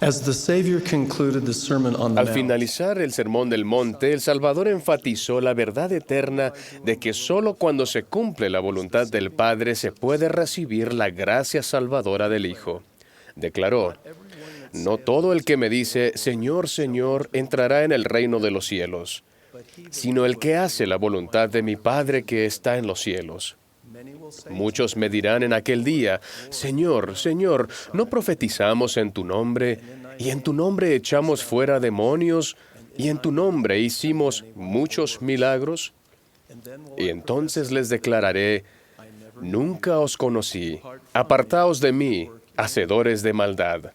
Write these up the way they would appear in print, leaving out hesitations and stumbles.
As the Savior concluded the Sermon on the Al Mount, finalizar el Sermón del Monte, el Salvador enfatizó la verdad eterna de que solo cuando se cumple la voluntad del Padre se puede recibir la gracia salvadora del Hijo. Declaró, no todo el que me dice, Señor, Señor, entrará en el reino de los cielos, sino el que hace la voluntad de mi Padre que está en los cielos. Muchos me dirán en aquel día, Señor, Señor, ¿no profetizamos en tu nombre, y en tu nombre echamos fuera demonios, y en tu nombre hicimos muchos milagros? Y entonces les declararé, nunca os conocí, apartaos de mí, hacedores de maldad.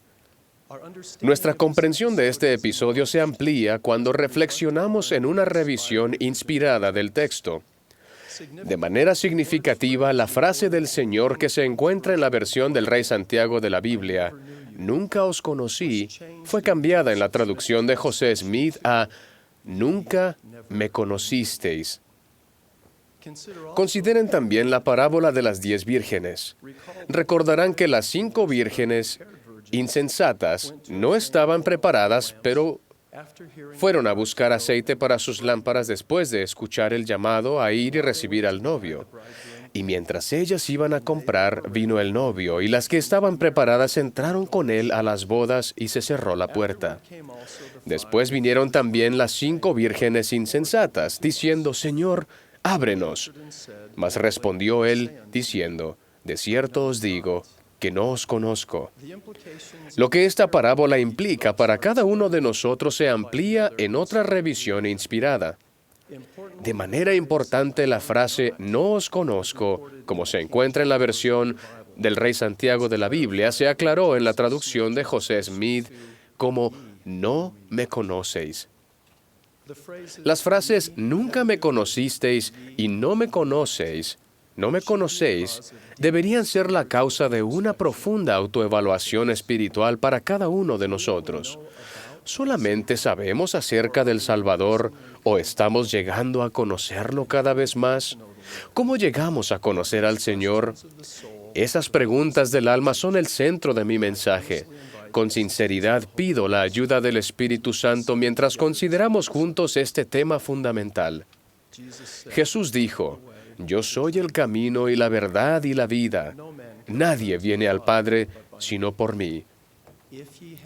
Nuestra comprensión de este episodio se amplía cuando reflexionamos en una revisión inspirada del texto. De manera significativa, la frase del Señor que se encuentra en la versión del Rey Santiago de la Biblia, nunca os conocí, fue cambiada en la traducción de José Smith a nunca me conocisteis. Consideren también la parábola de las 10 vírgenes. Recordarán que las 5 vírgenes insensatas no estaban preparadas, pero fueron a buscar aceite para sus lámparas después de escuchar el llamado a ir y recibir al novio. Y mientras ellas iban a comprar, vino el novio, y las que estaban preparadas entraron con él a las bodas y se cerró la puerta. Después vinieron también las 5 vírgenes insensatas, diciendo, Señor, ábrenos. Mas respondió él, diciendo, de cierto os digo, que no os conozco. Lo que esta parábola implica para cada uno de nosotros se amplía en otra revisión inspirada. De manera importante, la frase no os conozco, como se encuentra en la versión del Rey Santiago de la Biblia, se aclaró en la traducción de José Smith como no me conocéis. Las frases nunca me conocisteis y no me conocéis deberían ser la causa de una profunda autoevaluación espiritual para cada uno de nosotros. ¿Solamente sabemos acerca del Salvador o estamos llegando a conocerlo cada vez más? ¿Cómo llegamos a conocer al Señor? Esas preguntas del alma son el centro de mi mensaje. Con sinceridad pido la ayuda del Espíritu Santo mientras consideramos juntos este tema fundamental. Jesús dijo, yo soy el camino y la verdad y la vida. Nadie viene al Padre sino por mí.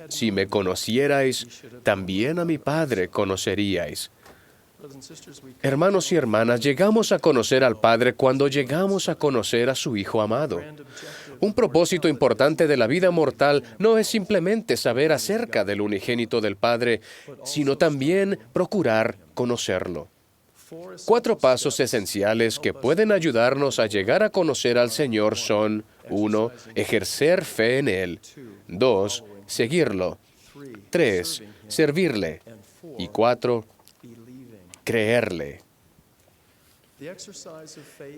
Si me conocierais, también a mi Padre conoceríais. Hermanos y hermanas, llegamos a conocer al Padre cuando llegamos a conocer a su Hijo amado. Un propósito importante de la vida mortal no es simplemente saber acerca del unigénito del Padre, sino también procurar conocerlo. 4 pasos esenciales que pueden ayudarnos a llegar a conocer al Señor son 1. Ejercer fe en Él. 2. Seguirlo. 3. Servirle. Y 4. Creerle.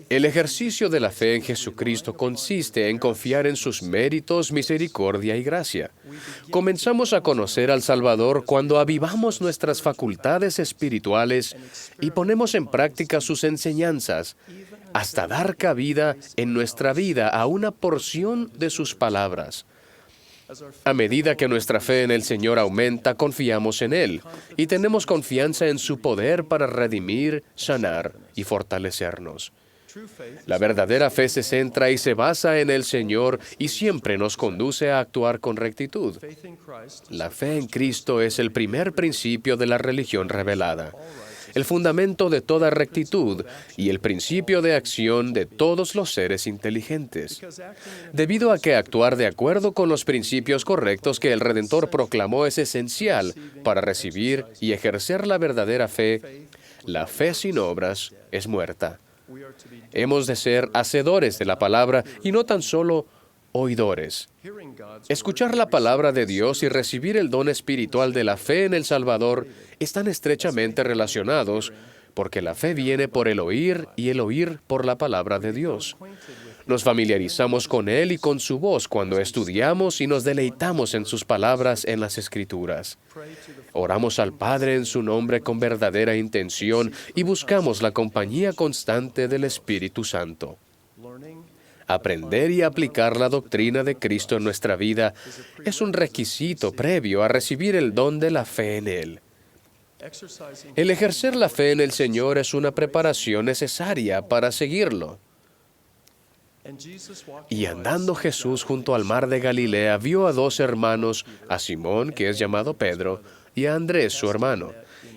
El ejercicio de la fe en Jesucristo consiste en confiar en sus méritos, misericordia y gracia. Comenzamos a conocer al Salvador cuando avivamos nuestras facultades espirituales y ponemos en práctica sus enseñanzas, hasta dar cabida en nuestra vida a una porción de sus palabras. A medida que nuestra fe en el Señor aumenta, confiamos en Él y tenemos confianza en su poder para redimir, sanar y fortalecernos. La verdadera fe se centra y se basa en el Señor y siempre nos conduce a actuar con rectitud. La fe en Cristo es el primer principio de la religión revelada, el fundamento de toda rectitud y el principio de acción de todos los seres inteligentes. Debido a que actuar de acuerdo con los principios correctos que el Redentor proclamó es esencial para recibir y ejercer la verdadera fe, la fe sin obras es muerta. Hemos de ser hacedores de la palabra y no tan solo oidores. Escuchar la palabra de Dios y recibir el don espiritual de la fe en el Salvador están estrechamente relacionados porque la fe viene por el oír y el oír por la palabra de Dios. Nos familiarizamos con Él y con su voz cuando estudiamos y nos deleitamos en sus palabras en las Escrituras. Oramos al Padre en su nombre con verdadera intención y buscamos la compañía constante del Espíritu Santo. Aprender y aplicar la doctrina de Cristo en nuestra vida es un requisito previo a recibir el don de la fe en Él. El ejercer la fe en el Señor es una preparación necesaria para seguirlo. Y andando Jesús junto al mar de Galilea, vio a dos hermanos, a Simón, que es llamado Pedro, y a Andrés, su hermano,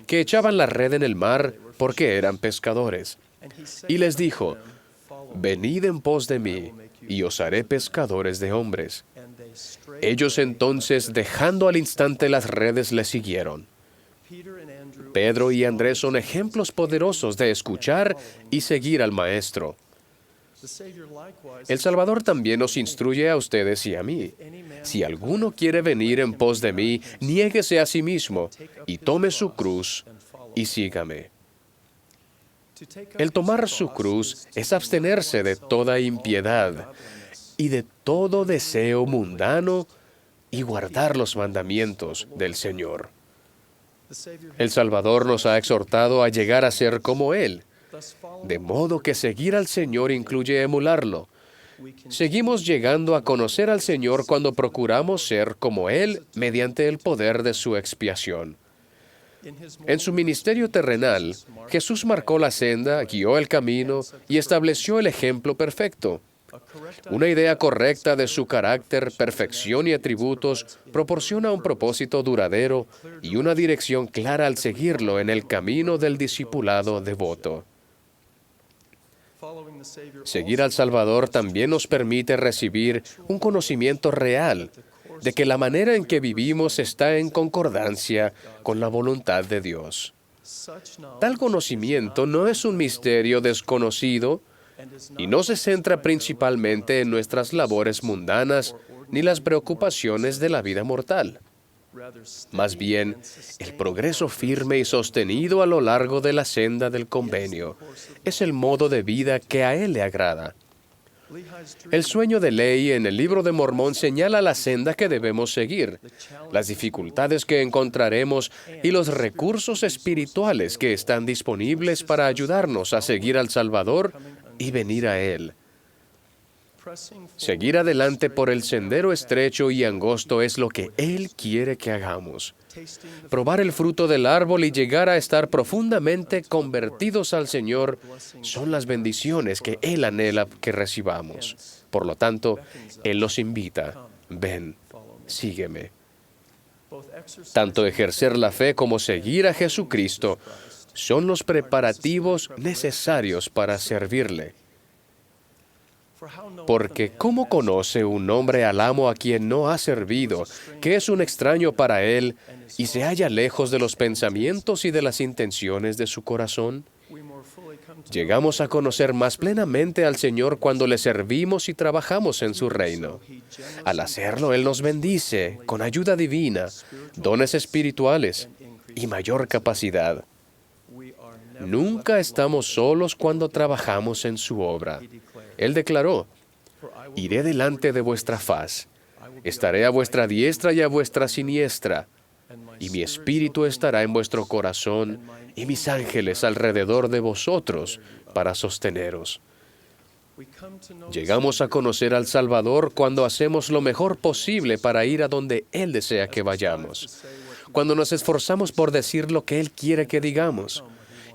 que echaban la red en el mar porque eran pescadores. Y les dijo: Venid en pos de mí, y os haré pescadores de hombres. Ellos entonces, dejando al instante las redes, le siguieron. Pedro y Andrés son ejemplos poderosos de escuchar y seguir al Maestro. El Salvador también nos instruye a ustedes y a mí. Si alguno quiere venir en pos de mí, niéguese a sí mismo y tome su cruz y sígame. El tomar su cruz es abstenerse de toda impiedad y de todo deseo mundano y guardar los mandamientos del Señor. El Salvador nos ha exhortado a llegar a ser como Él, de modo que seguir al Señor incluye emularlo. Seguimos llegando a conocer al Señor cuando procuramos ser como Él mediante el poder de su expiación. En su ministerio terrenal, Jesús marcó la senda, guió el camino y estableció el ejemplo perfecto. Una idea correcta de su carácter, perfección y atributos proporciona un propósito duradero y una dirección clara al seguirlo en el camino del discipulado devoto. Seguir al Salvador también nos permite recibir un conocimiento real de que la manera en que vivimos está en concordancia con la voluntad de Dios. Tal conocimiento no es un misterio desconocido y no se centra principalmente en nuestras labores mundanas ni las preocupaciones de la vida mortal. Más bien, el progreso firme y sostenido a lo largo de la senda del convenio es el modo de vida que a Él le agrada. El sueño de Lehi en el Libro de Mormón señala la senda que debemos seguir, las dificultades que encontraremos y los recursos espirituales que están disponibles para ayudarnos a seguir al Salvador y venir a Él. Seguir adelante por el sendero estrecho y angosto es lo que Él quiere que hagamos. Probar el fruto del árbol y llegar a estar profundamente convertidos al Señor son las bendiciones que Él anhela que recibamos. Por lo tanto, Él nos invita: ven, sígueme. Tanto ejercer la fe como seguir a Jesucristo son los preparativos necesarios para servirle. Porque ¿cómo conoce un hombre al amo a quien no ha servido, que es un extraño para él y se halla lejos de los pensamientos y de las intenciones de su corazón? Llegamos a conocer más plenamente al Señor cuando le servimos y trabajamos en su reino. Al hacerlo, Él nos bendice con ayuda divina, dones espirituales y mayor capacidad. Nunca estamos solos cuando trabajamos en su obra. Él declaró: iré delante de vuestra faz, estaré a vuestra diestra y a vuestra siniestra, y mi espíritu estará en vuestro corazón, y mis ángeles alrededor de vosotros para sosteneros. Llegamos a conocer al Salvador cuando hacemos lo mejor posible para ir a donde Él desea que vayamos, cuando nos esforzamos por decir lo que Él quiere que digamos,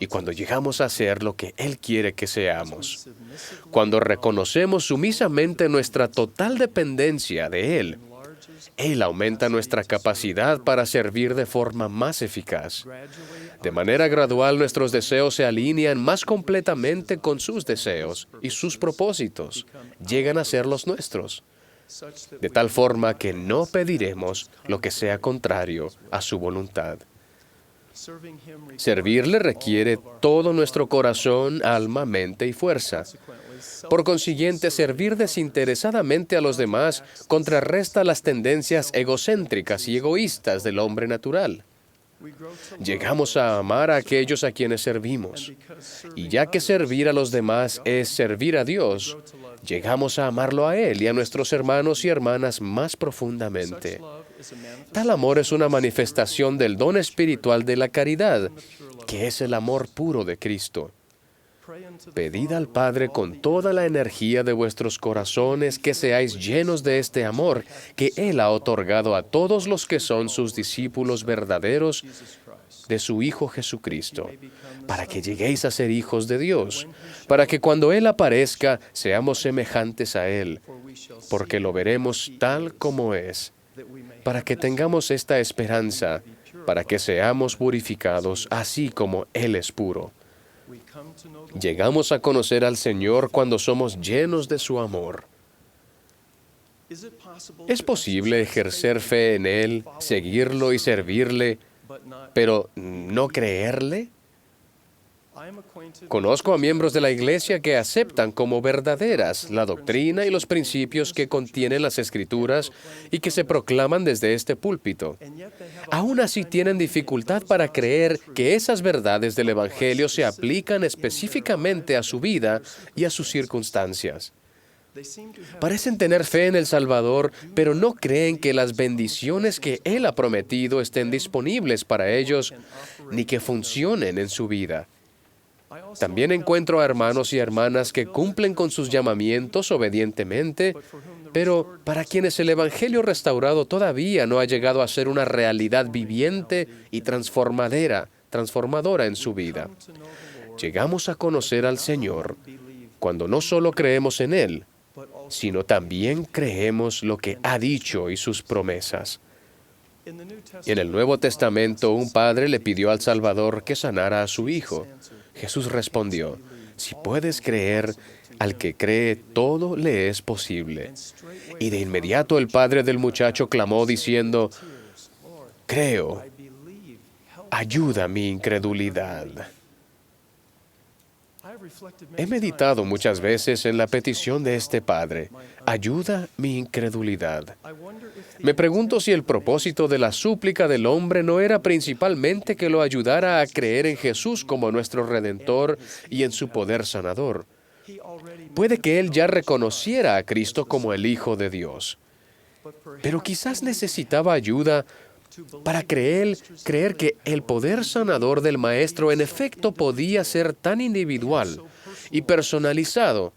y cuando llegamos a hacer lo que Él quiere que seamos. Cuando reconocemos sumisamente nuestra total dependencia de Él, Él aumenta nuestra capacidad para servir de forma más eficaz. De manera gradual, nuestros deseos se alinean más completamente con sus deseos y sus propósitos llegan a ser los nuestros, de tal forma que no pediremos lo que sea contrario a su voluntad. Servirle requiere todo nuestro corazón, alma, mente y fuerza. Por consiguiente, servir desinteresadamente a los demás contrarresta las tendencias egocéntricas y egoístas del hombre natural. Llegamos a amar a aquellos a quienes servimos. Y ya que servir a los demás es servir a Dios, llegamos a amarlo a Él y a nuestros hermanos y hermanas más profundamente. Tal amor es una manifestación del don espiritual de la caridad, que es el amor puro de Cristo. Pedid al Padre con toda la energía de vuestros corazones que seáis llenos de este amor que Él ha otorgado a todos los que son sus discípulos verdaderos de su Hijo Jesucristo, para que lleguéis a ser hijos de Dios, para que cuando Él aparezca seamos semejantes a Él, porque lo veremos tal como es, para que tengamos esta esperanza, para que seamos purificados así como Él es puro. Llegamos a conocer al Señor cuando somos llenos de su amor. ¿Es posible ejercer fe en Él, seguirlo y servirle, pero no creerle? Conozco a miembros de la Iglesia que aceptan como verdaderas la doctrina y los principios que contienen las Escrituras y que se proclaman desde este púlpito. Aún así tienen dificultad para creer que esas verdades del Evangelio se aplican específicamente a su vida y a sus circunstancias. Parecen tener fe en el Salvador, pero no creen que las bendiciones que Él ha prometido estén disponibles para ellos, ni que funcionen en su vida. También encuentro a hermanos y hermanas que cumplen con sus llamamientos obedientemente, pero para quienes el Evangelio restaurado todavía no ha llegado a ser una realidad viviente y transformadora en su vida. Llegamos a conocer al Señor cuando no solo creemos en Él, sino también creemos lo que ha dicho y sus promesas. En el Nuevo Testamento, un padre le pidió al Salvador que sanara a su hijo. Jesús respondió, si puedes creer, al que cree todo le es posible. Y de inmediato el padre del muchacho clamó diciendo, creo, ayuda mi incredulidad. He meditado muchas veces en la petición de este padre, ayuda mi incredulidad. Me pregunto si el propósito de la súplica del hombre no era principalmente que lo ayudara a creer en Jesús como nuestro Redentor y en su poder sanador. Puede que él ya reconociera a Cristo como el Hijo de Dios, pero quizás necesitaba ayuda para creer que el poder sanador del Maestro en efecto podía ser tan individual y personalizado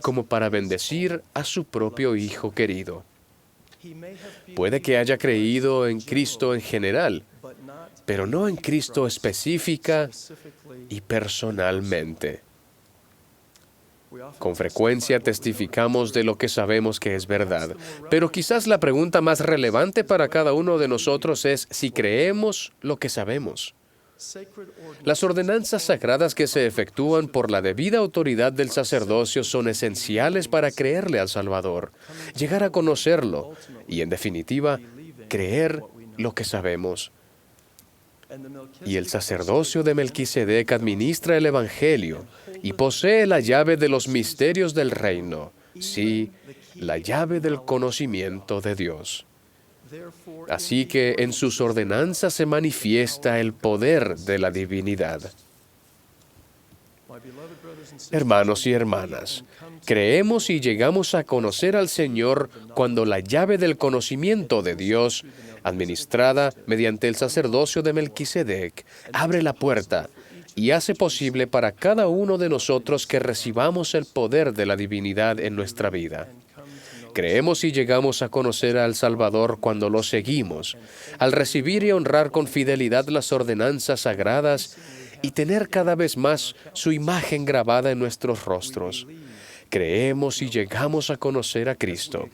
como para bendecir a su propio Hijo querido. Puede que haya creído en Cristo en general, pero no en Cristo específica y personalmente. Con frecuencia testificamos de lo que sabemos que es verdad, pero quizás la pregunta más relevante para cada uno de nosotros es si creemos lo que sabemos. Las ordenanzas sagradas que se efectúan por la debida autoridad del sacerdocio son esenciales para creerle al Salvador, llegar a conocerlo y, en definitiva, creer lo que sabemos. Y el sacerdocio de Melquisedec administra el Evangelio y posee la llave de los misterios del reino, sí, la llave del conocimiento de Dios. Así que en sus ordenanzas se manifiesta el poder de la divinidad. Hermanos y hermanas, creemos y llegamos a conocer al Señor cuando la llave del conocimiento de Dios, administrada mediante el sacerdocio de Melquisedec, abre la puerta y hace posible para cada uno de nosotros que recibamos el poder de la divinidad en nuestra vida. Creemos y llegamos a conocer al Salvador cuando lo seguimos, al recibir y honrar con fidelidad las ordenanzas sagradas y tener cada vez más su imagen grabada en nuestros rostros. Creemos y llegamos a conocer a Cristo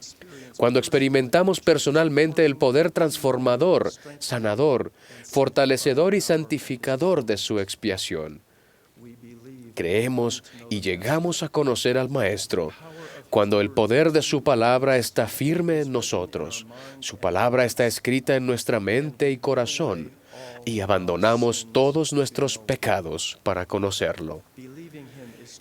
cuando experimentamos personalmente el poder transformador, sanador, fortalecedor y santificador de su expiación. Creemos y llegamos a conocer al Maestro cuando el poder de su palabra está firme en nosotros, su palabra está escrita en nuestra mente y corazón, y abandonamos todos nuestros pecados para conocerlo.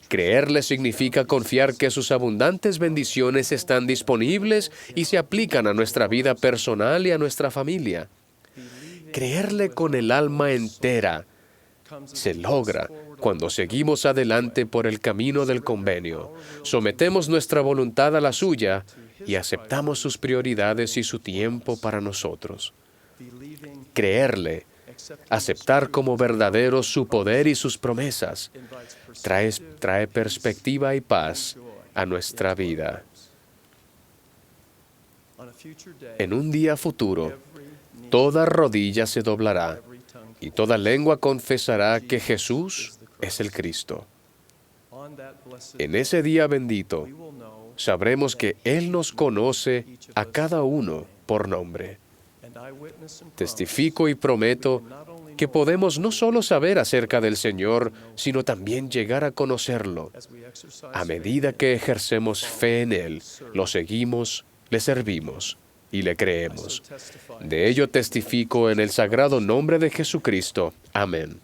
Creerle significa confiar que sus abundantes bendiciones están disponibles y se aplican a nuestra vida personal y a nuestra familia. Creerle con el alma entera se logra cuando seguimos adelante por el camino del convenio, sometemos nuestra voluntad a la suya y aceptamos sus prioridades y su tiempo para nosotros. Creerle Aceptar como verdaderos su poder y sus promesas trae perspectiva y paz a nuestra vida. En un día futuro, toda rodilla se doblará y toda lengua confesará que Jesús es el Cristo. En ese día bendito, sabremos que Él nos conoce a cada uno por nombre. Testifico y prometo que podemos no solo saber acerca del Señor, sino también llegar a conocerlo. A medida que ejercemos fe en Él, lo seguimos, le servimos y le creemos. De ello testifico en el sagrado nombre de Jesucristo. Amén.